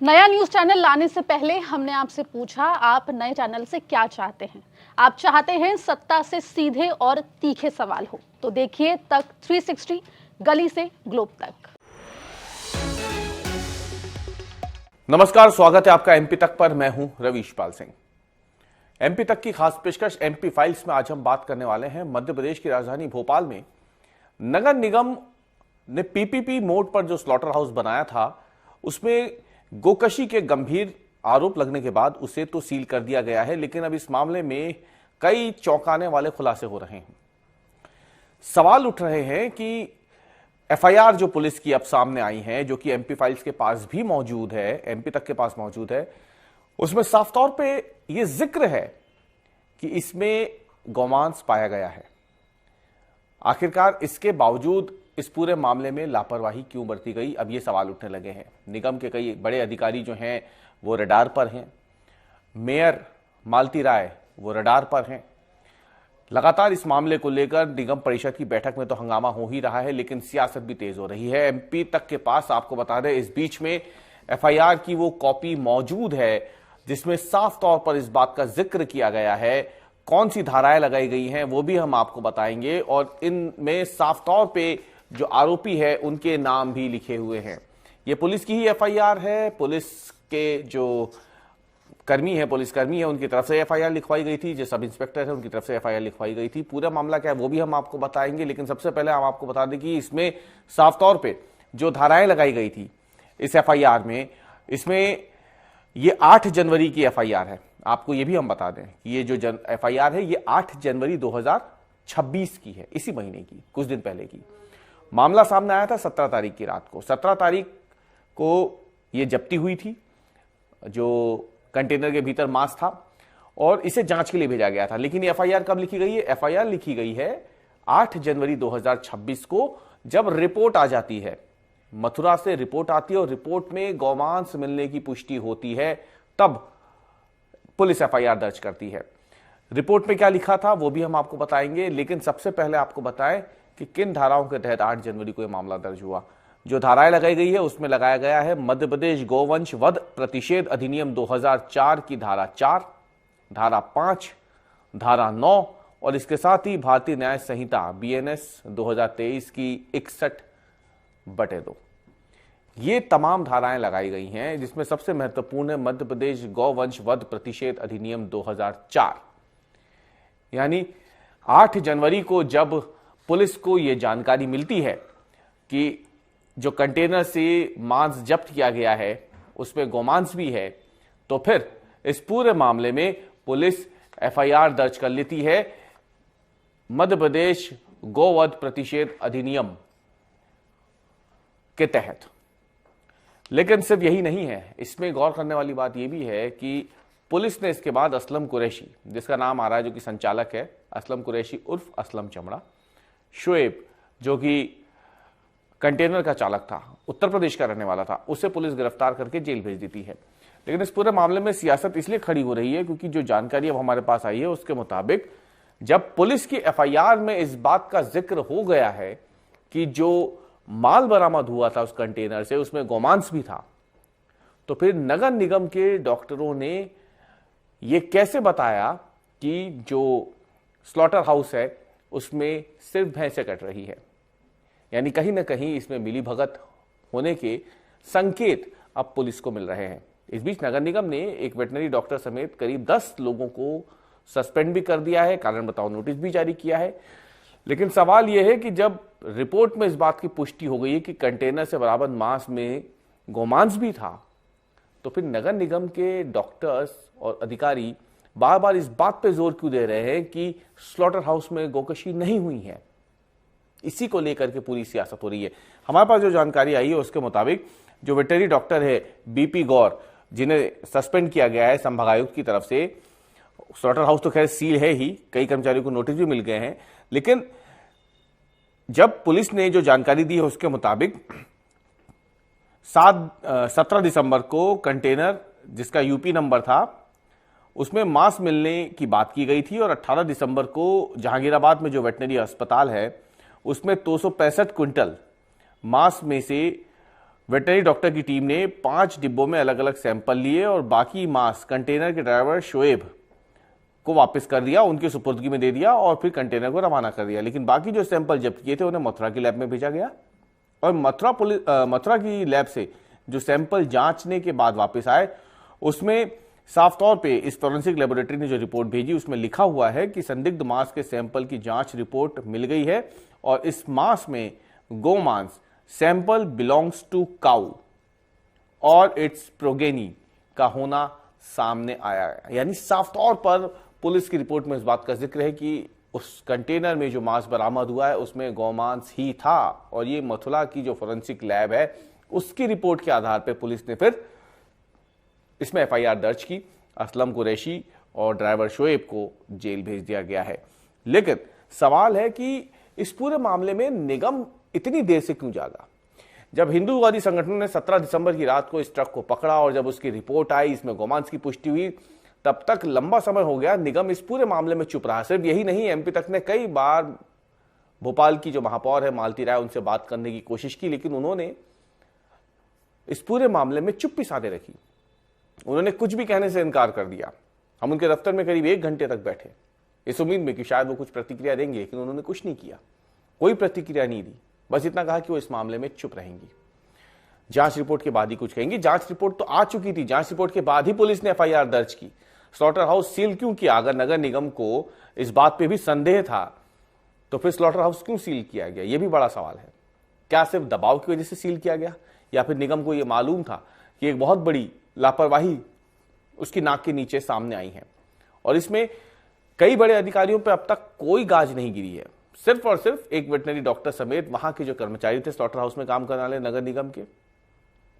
नया news channel लाने से पहले हमने आपसे पूछा, आप नए चैनल से क्या चाहते हैं? आप चाहते हैं सत्ता से सीधे और तीखे सवाल हो, तो देखिए तक 360, गली से ग्लोब तक। नमस्कार, स्वागत है आपका एमपी तक पर। मैं हूं रवीश पाल सिंह। एमपी तक की खास पेशकश एमपी फाइल्स में आज हम बात करने वाले हैं मध्य प्रदेश की राजधानी भोपाल में नगर निगम ने पीपीपी मोड पर जो स्लॉटर हाउस बनाया था उसमें गोकशी के गंभीर आरोप लगने के बाद उसे तो सील कर दिया गया है, लेकिन अब इस मामले में कई चौंकाने वाले खुलासे हो रहे हैं। सवाल उठ रहे हैं कि एफआईआर जो पुलिस की अब सामने आई है, जो कि एमपी फाइल्स के पास भी मौजूद है, एमपी तक के पास मौजूद है, उसमें साफ तौर पे यह जिक्र है कि इसमें गौमांस पाया गया है। आखिरकार इसके बावजूद इस पूरे मामले में लापरवाही क्यों बरती गई, अब ये सवाल उठने लगे हैं। निगम के कई बड़े अधिकारी जो हैं वो रडार पर हैं, मेयर मालती राय वो रडार पर हैं। लगातार इस मामले को लेकर निगम परिषद की बैठक में तो हंगामा हो ही रहा है, लेकिन सियासत भी तेज हो रही है। एमपी तक के पास आपको बता दें, इस बीच में एफआईआर की वो कॉपी मौजूद है जिसमें साफ तौर पर इस बात का जिक्र किया गया है, कौन सी धाराएं लगाई गई हैं वो भी हम आपको बताएंगे, और इनमें साफ तौर पे जो आरोपी है उनके नाम भी लिखे हुए हैं। ये पुलिस की ही एफआईआर है। पुलिस के जो कर्मी है, पुलिसकर्मी है, उनकी तरफ से एफआईआर लिखवाई गई थी। जो सब इंस्पेक्टर है उनकी तरफ से एफआईआर लिखवाई गई थी। पूरा मामला क्या है वो भी हम आपको बताएंगे, लेकिन सबसे पहले हम आपको बता दें कि इसमें साफ तौर पे जो धाराएं लगाई गई थी इस एफआईआर में, इसमें ये 8 जनवरी की एफआईआर है। आपको ये भी हम बता दें कि ये जो एफआईआर है ये 8 जनवरी 2026 की है, इसी महीने की, कुछ दिन पहले की। मामला सामने आया था 17 तारीख की रात को। 17 तारीख को यह जब्ती हुई थी, जो कंटेनर के भीतर मांस था, और इसे जांच के लिए भेजा गया था। लेकिन एफआईआर कब लिखी गई है? एफआईआर लिखी गई है 8 जनवरी 2026 को, जब रिपोर्ट आ जाती है, मथुरा से रिपोर्ट आती है और रिपोर्ट में गौमांस मिलने की पुष्टि होती है, तब पुलिस एफआईआर दर्ज करती है। रिपोर्ट में क्या लिखा था वो भी हम आपको बताएंगे, लेकिन सबसे पहले आपको बताएं कि किन धाराओं के तहत 8 जनवरी को यह मामला दर्ज हुआ। जो धाराएं लगाई गई है उसमें लगाया गया है मध्य प्रदेश गौवंश वध प्रतिषेध अधिनियम 2004 की धारा 4, धारा 5, धारा 9 और इसके साथ ही भारतीय न्याय संहिता बीएनएस 2023 की 61/2। ये तमाम धाराएं लगाई गई हैं, जिसमें सबसे महत्वपूर्ण है मध्य प्रदेश गौवंश वध प्रतिषेध अधिनियम 2004। यानी 8 जनवरी को जब पुलिस को यह जानकारी मिलती है कि जो कंटेनर से मांस जब्त किया गया है उसमें गोमांस भी है, तो फिर इस पूरे मामले में पुलिस एफआईआर दर्ज कर लेती है मध्य प्रदेश गौवध प्रतिषेध अधिनियम के तहत। लेकिन सिर्फ यही नहीं है, इसमें गौर करने वाली बात यह भी है कि पुलिस ने इसके बाद असलम कुरैशी, जिसका नाम आ रहा है, जो कि संचालक है, असलम कुरैशी उर्फ असलम चमड़ा, शोएब, जो कि कंटेनर का चालक था, उत्तर प्रदेश का रहने वाला था, उसे पुलिस गिरफ्तार करके जेल भेज देती है। लेकिन इस पूरे मामले में सियासत इसलिए खड़ी हो रही है क्योंकि जो जानकारी अब हमारे पास आई है उसके मुताबिक जब पुलिस की एफआईआर में इस बात का जिक्र हो गया है कि जो माल बरामद हुआ था उस कंटेनर से उसमें गोमांस भी था, तो फिर नगर निगम के डॉक्टरों ने यह कैसे बताया कि जो स्लॉटर हाउस है उसमें सिर्फ भैंसें कट रही है। यानी कहीं ना कहीं इसमें मिलीभगत होने के संकेत अब पुलिस को मिल रहे हैं। इस बीच नगर निगम ने एक वेटनरी डॉक्टर समेत करीब 10 लोगों को सस्पेंड भी कर दिया है, कारण बताओ नोटिस भी जारी किया है। लेकिन सवाल यह है कि जब रिपोर्ट में इस बात की पुष्टि हो गई है कि कंटेनर से बरामद मांस में गोमांस भी था, तो फिर नगर निगम के डॉक्टर्स और अधिकारी बार बार इस बात पे जोर क्यों दे रहे हैं कि स्लॉटर हाउस में गोकशी नहीं हुई है? इसी को लेकर के पूरी सियासत हो रही है। हमारे पास जो जानकारी आई है उसके मुताबिक जो वेटनरी डॉक्टर है बीपी गौर, जिन्हें सस्पेंड किया गया है संभागायुक्त की तरफ से, स्लॉटर हाउस तो खैर सील है ही, कई कर्मचारियों को नोटिस भी मिल गए हैं, लेकिन जब पुलिस ने जो जानकारी दी है उसके मुताबिक 17 दिसंबर को कंटेनर जिसका यूपी नंबर था उसमें मांस मिलने की बात की गई थी, और 18 दिसंबर को जहांगीराबाद में जो वेटनरी अस्पताल है उसमें 265 क्विंटल मांस में से वेटनरी डॉक्टर की टीम ने 5 डिब्बों में अलग अलग सैंपल लिए और बाकी मांस कंटेनर के ड्राइवर शोएब को वापस कर दिया, उनकी सुपुर्दगी में दे दिया और फिर कंटेनर को रवाना कर दिया। लेकिन बाकी जो सैंपल जब्त किए थे उन्हें मथुरा की लैब में भेजा गया और मथुरा की लैब से जो सैंपल जांचने के बाद वापस आए उसमें साफ तौर पे इस फॉरेंसिक लेबोरेटरी ने जो रिपोर्ट भेजी उसमें लिखा हुआ है कि संदिग्ध मांस के सैंपल की जांच रिपोर्ट मिल गई है और इस मांस में गोमांस सैंपल बिलोंग्स टू काउ और इट्स प्रोगेनी का होना सामने आया है। यानी साफ तौर पर पुलिस की रिपोर्ट में इस बात का जिक्र है कि उस कंटेनर में जो मांस बरामद हुआ है उसमें गौमांस ही था और ये मथुरा की जो फॉरेंसिक लैब है उसकी रिपोर्ट के आधार पर पुलिस ने फिर इसमें एफआईआर दर्ज की। असलम कुरैशी और ड्राइवर शोएब को जेल भेज दिया गया है। लेकिन सवाल है कि इस पूरे मामले में निगम इतनी देर से क्यों जागा? जब हिंदूवादी संगठनों ने 17 दिसंबर की रात को इस ट्रक को पकड़ा और जब उसकी रिपोर्ट आई, इसमें गोमांस की पुष्टि हुई, तब तक लंबा समय हो गया निगम इस पूरे मामले में चुप रहा। सिर्फ यही नहीं, एमपी तक ने कई बार भोपाल की जो महापौर है मालती राय उनसे बात करने की कोशिश की, लेकिन उन्होंने इस पूरे मामले में चुप्पी साधे रखी। उन्होंने कुछ भी कहने से इनकार कर दिया। हम उनके दफ्तर में करीब 1 घंटे तक बैठे इस उम्मीद में कि शायद वो कुछ प्रतिक्रिया देंगे, लेकिन उन्होंने कुछ नहीं किया, कोई प्रतिक्रिया नहीं दी। बस इतना कहा कि वो इस मामले में चुप रहेंगी, जांच रिपोर्ट के बाद ही कुछ कहेंगी। जांच रिपोर्ट तो आ चुकी थी, जांच रिपोर्ट के बाद ही पुलिस ने एफआईआर दर्ज की। स्लॉटर हाउस सील क्यों किया? अगर नगर निगम को इस बात पे भी संदेह था तो फिर स्लॉटर हाउस क्यों सील किया गया? यह भी बड़ा सवाल है। क्या सिर्फ दबाव की वजह से सील किया गया या फिर निगम को यह मालूम था कि एक बहुत बड़ी लापरवाही उसकी नाक के नीचे सामने आई है और इसमें कई बड़े अधिकारियों पर अब तक कोई गाज नहीं गिरी है। सिर्फ और सिर्फ एक वेटनरी डॉक्टर समेत वहां के जो कर्मचारी थे स्लॉटर हाउस में काम करने वाले नगर निगम के,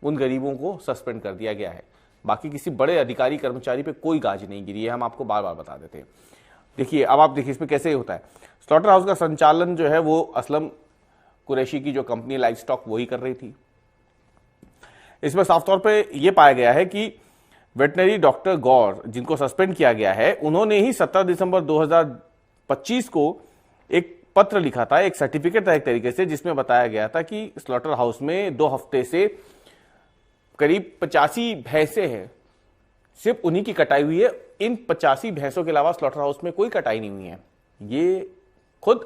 उन गरीबों को सस्पेंड कर दिया गया है। बाकी किसी बड़े अधिकारी कर्मचारी पे कोई गाज नहीं गिरी है, हम आपको बार बार बता देते हैं। देखिए, अब आप देखिए इसमें कैसे होता है। स्लॉटर हाउस का संचालन जो है वो असलम कुरैशी की जो कंपनी लाइव स्टॉक वही कर रही थी। इसमें साफ तौर पे यह पाया गया है कि वेटनरी डॉक्टर गौर, जिनको सस्पेंड किया गया है, उन्होंने ही 17 दिसंबर 2025 को एक पत्र लिखा था, एक सर्टिफिकेट था एक तरीके से, जिसमें बताया गया था कि स्लॉटर हाउस में 2 हफ्ते से करीब 85 भैंसें हैं, सिर्फ उन्हीं की कटाई हुई है। इन 85 भैंसों के अलावा स्लॉटर हाउस में कोई कटाई नहीं हुई है। ये खुद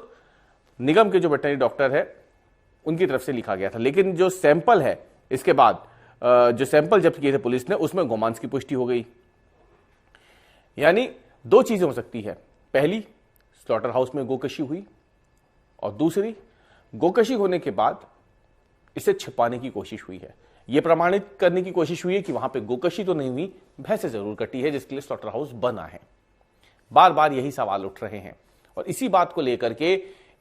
निगम के जो वेटनरी डॉक्टर है उनकी तरफ से लिखा गया था। लेकिन जो सैंपल है इसके बाद जो सैंपल जब्त किए थे पुलिस ने, उसमें गोमांस की पुष्टि हो गई। यानी 2 चीजें हो सकती है। पहली, स्लॉटर हाउस में गोकशी हुई और दूसरी, गोकशी होने के बाद इसे छिपाने की कोशिश हुई है। यह प्रमाणित करने की कोशिश हुई है कि वहां पे गोकशी तो नहीं हुई, भैंसें जरूर कटी है, जिसके लिए स्लॉटर हाउस बना है। बार बार यही सवाल उठ रहे हैं और इसी बात को लेकर के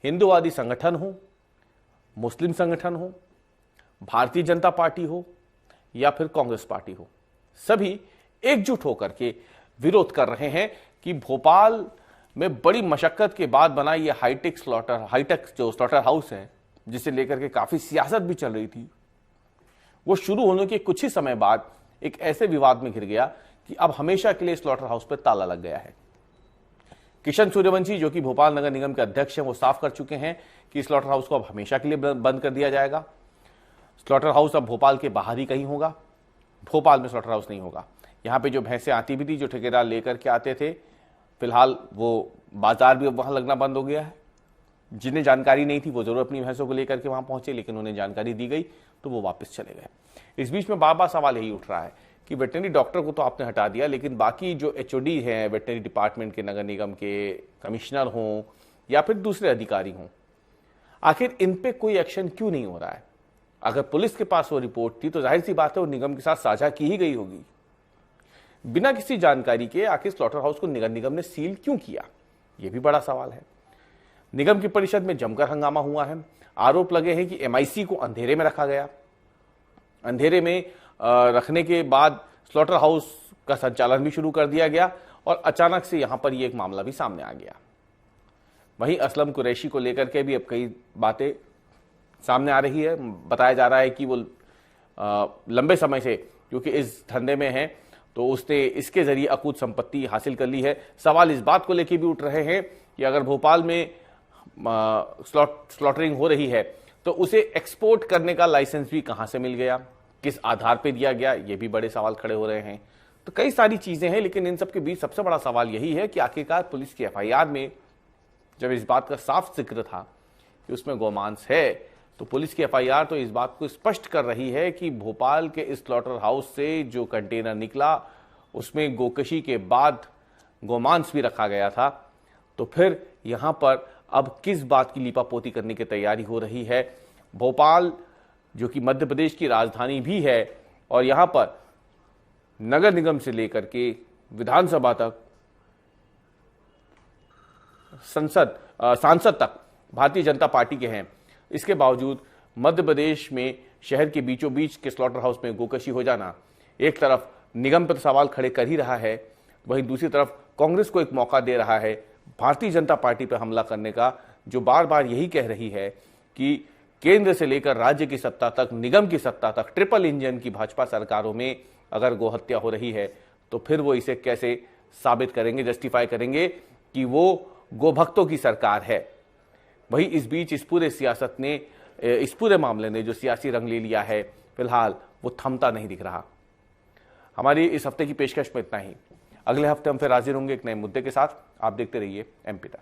हिंदूवादी संगठन हो, मुस्लिम संगठन हो, भारतीय जनता पार्टी हो या फिर कांग्रेस पार्टी हो, सभी एकजुट होकर के विरोध कर रहे हैं कि भोपाल में बड़ी मशक्कत के बाद बना ये हाईटेक जो स्लॉटर हाउस है, जिसे लेकर के काफी सियासत भी चल रही थी, वो शुरू होने के कुछ ही समय बाद एक ऐसे विवाद में घिर गया कि अब हमेशा के लिए स्लॉटर हाउस पर ताला लग गया है। किशन सूर्यवंशी, जो कि भोपाल नगर निगम के अध्यक्ष हैं, वो साफ कर चुके हैं कि स्लॉटर हाउस को अब हमेशा के लिए बंद कर दिया जाएगा। स्लॉटर हाउस अब भोपाल के बाहर ही कहीं होगा, भोपाल में स्लॉटर हाउस नहीं होगा। यहां पे जो भैंसें आती भी थी, जो ठेकेदार लेकर के आते थे, फिलहाल वो बाजार भी अब वहां लगना बंद हो गया है। जिन्हें जानकारी नहीं थी वो जरूर अपनी भैंसों को लेकर के वहां पहुंचे, लेकिन उन्हें जानकारी दी गई तो वो वापस चले गए। इस बीच में बार बार सवाल यही उठ रहा है कि वेटनरी डॉक्टर को तो आपने हटा दिया, लेकिन बाकी जो एचओडी हैं वेटनरी डिपार्टमेंट के, नगर निगम के कमिश्नर हों या फिर दूसरे अधिकारी हों, आखिर इन पे कोई एक्शन क्यों नहीं हो रहा है? अगर पुलिस के पास वो रिपोर्ट थी तो जाहिर सी बात है वो निगम के साथ साझा की ही गई होगी। बिना किसी जानकारी के आखिर स्लॉटर हाउस को नगर निगम ने सील क्यों किया? यह भी बड़ा सवाल है। निगम की परिषद में जमकर हंगामा हुआ है। आरोप लगे हैं कि एमआईसी को अंधेरे में रखा गया। अंधेरे में रखने के बाद स्लॉटर हाउस का संचालन भी शुरू कर दिया गया और अचानक से यहां पर यह एक मामला भी सामने आ गया। वहीं असलम कुरैशी को लेकर के भी अब कई बातें सामने आ रही है। बताया जा रहा है कि वो लंबे समय से क्योंकि इस धंधे में है तो उसने इसके जरिए अकूत संपत्ति हासिल कर ली है। सवाल इस बात को लेकर भी उठ रहे हैं कि अगर भोपाल में स्लॉटरिंग हो रही है तो उसे एक्सपोर्ट करने का लाइसेंस भी कहां से मिल गया, किस आधार पर दिया गया, ये भी बड़े सवाल खड़े हो रहे हैं। तो कई सारी चीजें हैं, लेकिन इन सब के बीच सबसे बड़ा सवाल यही है कि आखिरकार पुलिस की एफआईआर में जब इस बात का साफ जिक्र था कि उसमें गोमांस है, तो पुलिस की एफआईआर तो इस बात को स्पष्ट कर रही है कि भोपाल के इस स्लॉटर हाउस से जो कंटेनर निकला उसमें गोकशी के बाद गोमांस भी रखा गया था। तो फिर यहां पर अब किस बात की लीपापोती करने की तैयारी हो रही है? भोपाल जो कि मध्य प्रदेश की राजधानी भी है और यहां पर नगर निगम से लेकर के विधानसभा तक, सांसद तक भारतीय जनता पार्टी के हैं। इसके बावजूद मध्य प्रदेश में शहर के बीचों बीच के स्लॉटर हाउस में गोकशी हो जाना एक तरफ निगम पर सवाल खड़े कर ही रहा है, वहीं दूसरी तरफ कांग्रेस को एक मौका दे रहा है भारतीय जनता पार्टी पर हमला करने का, जो बार बार यही कह रही है कि केंद्र से लेकर राज्य की सत्ता तक, निगम की सत्ता तक, ट्रिपल इंजन की भाजपा सरकारों में अगर गोहत्या हो रही है तो फिर वो इसे कैसे साबित करेंगे, जस्टिफाई करेंगे कि वो गोभक्तों की सरकार है। वही इस बीच इस पूरे मामले ने जो सियासी रंग ले लिया है, फिलहाल वो थमता नहीं दिख रहा। हमारी इस हफ्ते की पेशकश में इतना ही। अगले हफ्ते हम फिर हाजिर होंगे एक नए मुद्दे के साथ। आप देखते रहिए एमपी तक।